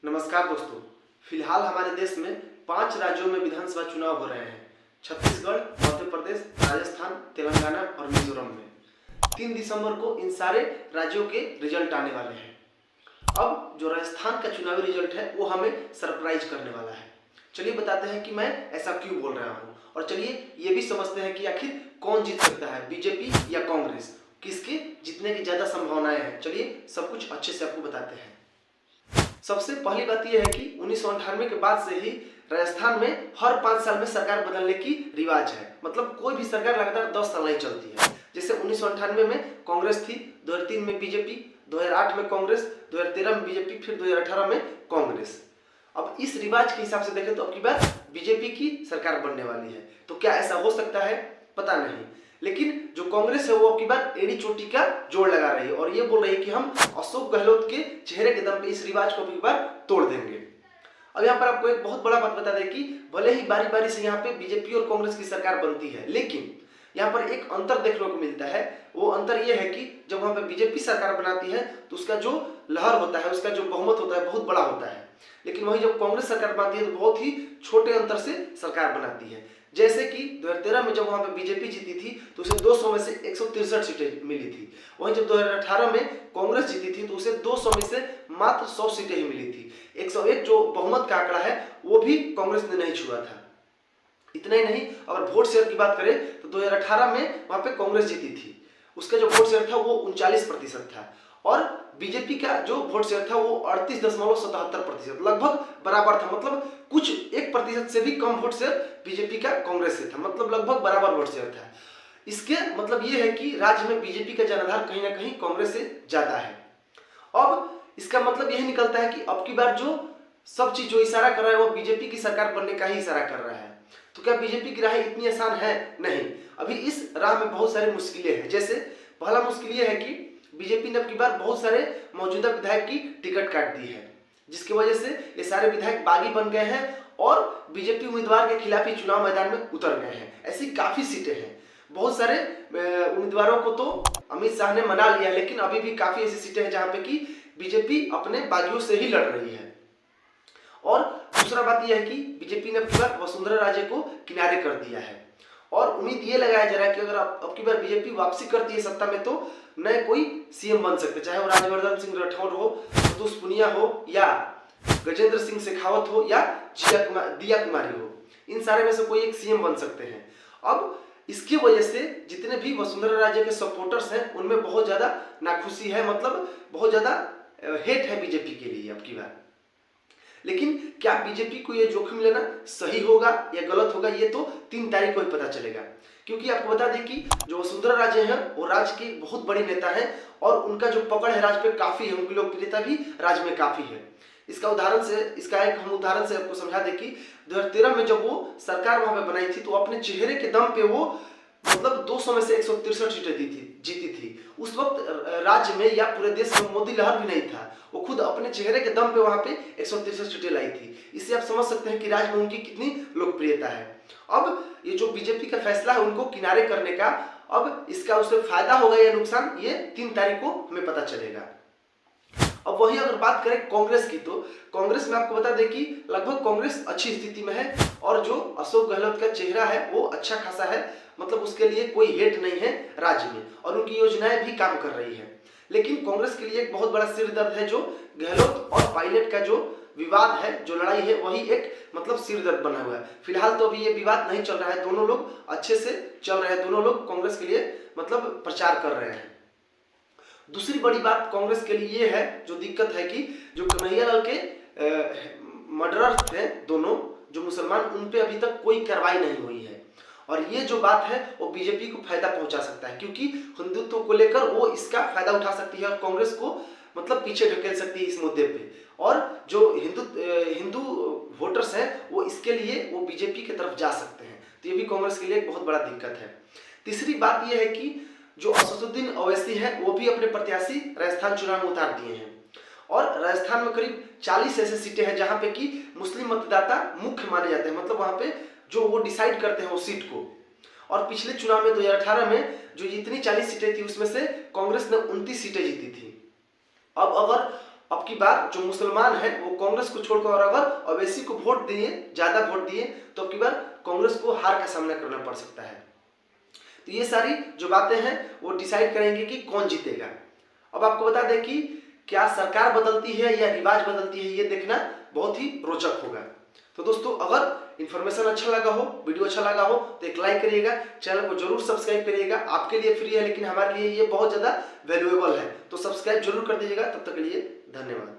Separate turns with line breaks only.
नमस्कार दोस्तों। फिलहाल हमारे देश में 5 राज्यों में विधानसभा चुनाव हो रहे हैं। छत्तीसगढ़, मध्य प्रदेश, राजस्थान, तेलंगाना और मिजोरम में 3 दिसंबर को इन सारे राज्यों के रिजल्ट आने वाले हैं। अब जो राजस्थान का चुनावी रिजल्ट है वो हमें सरप्राइज करने वाला है। चलिए बताते हैं कि मैं ऐसा क्यों बोल रहा हूँ, और चलिए ये भी समझते हैं कि आखिर कौन जीत सकता है, बीजेपी या कांग्रेस, किसके जीतने की ज़्यादा संभावनाएं हैं। चलिए सब कुछ अच्छे से आपको बताते हैं। सबसे पहली बात यह है कि 1998 के बाद से ही राजस्थान में हर 5 साल में सरकार बदलने की रिवाज है। मतलब कोई भी सरकार लगातार 10 साल नहीं चलती है। जैसे 1998 में कांग्रेस थी, 2003 में बीजेपी, 2008 में कांग्रेस, 2013 में बीजेपी, फिर 2018 में कांग्रेस। अब इस रिवाज के हिसाब से देखें तो अब की बार बीजेपी की सरकार बनने वाली है। तो क्या ऐसा हो सकता है, पता नहीं। लेकिन जो कांग्रेस है वो अब की बार एड़ी चोटी का जोड़ लगा रही है और ये बोल रही है कि हम अशोक गहलोत के चेहरे के दम पे इस रिवाज को अब की बार तोड़ देंगे। अब यहाँ पर आपको एक बहुत बड़ा बात बता दें कि भले ही बारी बारी से यहाँ पे बीजेपी और कांग्रेस की सरकार बनती है, लेकिन यहाँ पर एक अंतर देखने को मिलता है। वो अंतर ये है कि जब वहाँ पे बीजेपी सरकार बनाती है तो उसका जो लहर होता है, उसका जो बहुमत होता है बहुत बड़ा होता है। लेकिन वही जब कांग्रेस सरकार बनाती है तो बहुत ही छोटे अंतर से सरकार बनाती है। जैसे कि 2013 में जब वहाँ पे बीजेपी जीती थी तो उसे 200 में से 163 सीटें मिली थी। वहीं जब 2018 में कांग्रेस जीती थी तो उसे 200 में से मात्र 100 सीटें ही मिली थी। 101 जो बहुमत का आंकड़ा है वो भी कांग्रेस ने नहीं छुआ था। इतना ही नहीं, अगर वोट शेयर की बात करें तो 2018 में वहाँ पे कांग्रेस जीती थी, उसका जो वोट शेयर था वो 39% था और बीजेपी का जो वोट शेयर था वो 38.77%, लगभग बराबर था। मतलब कुछ 1% से भी कम वोट शेयर बीजेपी का कांग्रेस से था, मतलब लगभग बराबर वोट शेयर था। इसके मतलब ये है कि राज्य में बीजेपी का जनाधार कहीं ना कहीं कांग्रेस से ज्यादा है। अब इसका मतलब यही निकलता है कि अब की बार जो सब चीज जो इशारा कर रहा है वो बीजेपी की सरकार बनने का ही इशारा कर रहा है। तो क्या बीजेपी की राह इतनी आसान है? नहीं, अभी इस राह में बहुत सारी मुश्किलें हैं। जैसे पहला मुश्किल ये है कि बीजेपी ने अब की बार बहुत सारे मौजूदा विधायक की टिकट काट दी है, जिसकी वजह से ये सारे विधायक बागी बन गए हैं और बीजेपी उम्मीदवार के खिलाफ ही चुनाव मैदान में उतर गए हैं। ऐसी काफी सीटें हैं। बहुत सारे उम्मीदवारों को तो अमित शाह ने मना लिया, लेकिन अभी भी काफी ऐसी सीटें हैं जहां पे कि बीजेपी अपने बागियों से ही लड़ रही है। और दूसरा बात यह है कि बीजेपी ने अब की बार वसुंधरा राजे को किनारे कर दिया है और उम्मीद ये लगाया जा रहा है कि अगर अब की बार बीजेपी वापसी करती है सत्ता में तो नए कोई सीएम बन सकते, चाहे वो राज्यवर्धन सिंह राठौर हो, सतोष पुनिया हो, या गजेंद्र सिंह शेखावत हो, या दिया कुमारी हो। इन सारे में से कोई एक सीएम बन सकते हैं। अब इसकी वजह से जितने भी वसुंधरा राजे के सपोर्टर्स हैं उनमें बहुत ज्यादा नाखुशी है, मतलब बहुत ज्यादा हेट है बीजेपी के लिए अब की बार। लेकिन क्या बीजेपी को ये जोखिम लेना सही होगा या गलत होगा, ये तो 3 तारीख को ही पता चलेगा। क्योंकि आपको बता दें कि जो वसुंधरा राजे हैं वो राज्य की बहुत बड़ी नेता है और उनका जो पकड़ है राज्य पे काफी है, उनकी लोकप्रियता भी राज्य में काफी है। इसका एक हम उदाहरण से आपको समझा दें कि 2013 में जब वो सरकार वहां पे बनाई थी तो अपने चेहरे के दम पे वो मतलब 200 में से 163 सीटें जीती थी। उस वक्त राज्य में या पूरे देश में मोदी लहर भी नहीं था, वो खुद अपने चेहरे के दम पे वहां पे 163 सीटें लाई थी। इससे आप समझ सकते हैं कि राज्य में उनकी कितनी लोकप्रियता है। अब ये जो बीजेपी का फैसला है उनको किनारे करने का, अब इसका उससे फायदा होगा या नुकसान, ये 3 तारीख को हमें पता चलेगा। अब वही अगर बात करें कांग्रेस की तो कांग्रेस में आपको बता दें कि लगभग कांग्रेस अच्छी स्थिति में है और जो अशोक गहलोत का चेहरा है वो अच्छा खासा है, मतलब उसके लिए कोई हेट नहीं है राज्य में और उनकी योजनाएं भी काम कर रही है। लेकिन कांग्रेस के लिए एक बहुत बड़ा सिर दर्द है, जो गहलोत और पायलट का जो विवाद है, जो लड़ाई है, वही एक मतलब सिर दर्द बना हुआ है। फिलहाल तो अभी ये विवाद नहीं चल रहा है, दोनों लोग अच्छे से चल रहे हैं, दोनों लोग कांग्रेस के लिए मतलब प्रचार कर रहे हैं। दूसरी बड़ी बात कांग्रेस के लिए ये है, जो दिक्कत है कि जो कन्हैयालाल के मर्डरर थे दोनों जो मुसलमान, उन पे अभी तक कोई कार्रवाई नहीं हुई है और ये जो बात है वो बीजेपी को फायदा पहुंचा सकता है, क्योंकि हिंदुत्व को लेकर वो इसका फायदा उठा सकती है और कांग्रेस को मतलब पीछे ढकेल सकती है इस मुद्दे पे। और जो हिंदू वोटर्स हैं वो इसके लिए वो बीजेपी की तरफ जा सकते हैं। तो ये भी कांग्रेस के लिए एक बहुत बड़ा दिक्कत है। तीसरी बात यह है कि जो असदुद्दीन ओवैसी है वो भी अपने प्रत्याशी राजस्थान चुनाव में उतार दिए हैं और राजस्थान में करीब 40 ऐसे सीटें हैं जहां पे कि मुस्लिम मतदाता मुख्य माने जाते हैं, मतलब वहां पे जो वो डिसाइड करते हैं वो सीट को। और पिछले चुनाव में 2018 में जो जितनी 40 सीटें थी उसमें से कांग्रेस ने 29 सीटें जीती थी। अब अगर अब की बार जो मुसलमान है वो कांग्रेस को छोड़कर और अगर ओवैसी को वोट दिए, ज्यादा वोट दिए, तो अब की बार कांग्रेस को हार का सामना करना पड़ सकता है। तो ये सारी जो बातें हैं वो डिसाइड करेंगे कि कौन जीतेगा। अब आपको बता दें कि क्या सरकार बदलती है या रिवाज बदलती है, ये देखना बहुत ही रोचक होगा। तो दोस्तों, अगर इन्फॉर्मेशन अच्छा लगा हो, वीडियो अच्छा लगा हो, तो एक लाइक करिएगा, चैनल को जरूर सब्सक्राइब करिएगा। आपके लिए फ्री है लेकिन हमारे लिए ये बहुत ज़्यादा वैल्यूएबल है, तो सब्सक्राइब जरूर कर दीजिएगा। तब तक के लिए धन्यवाद।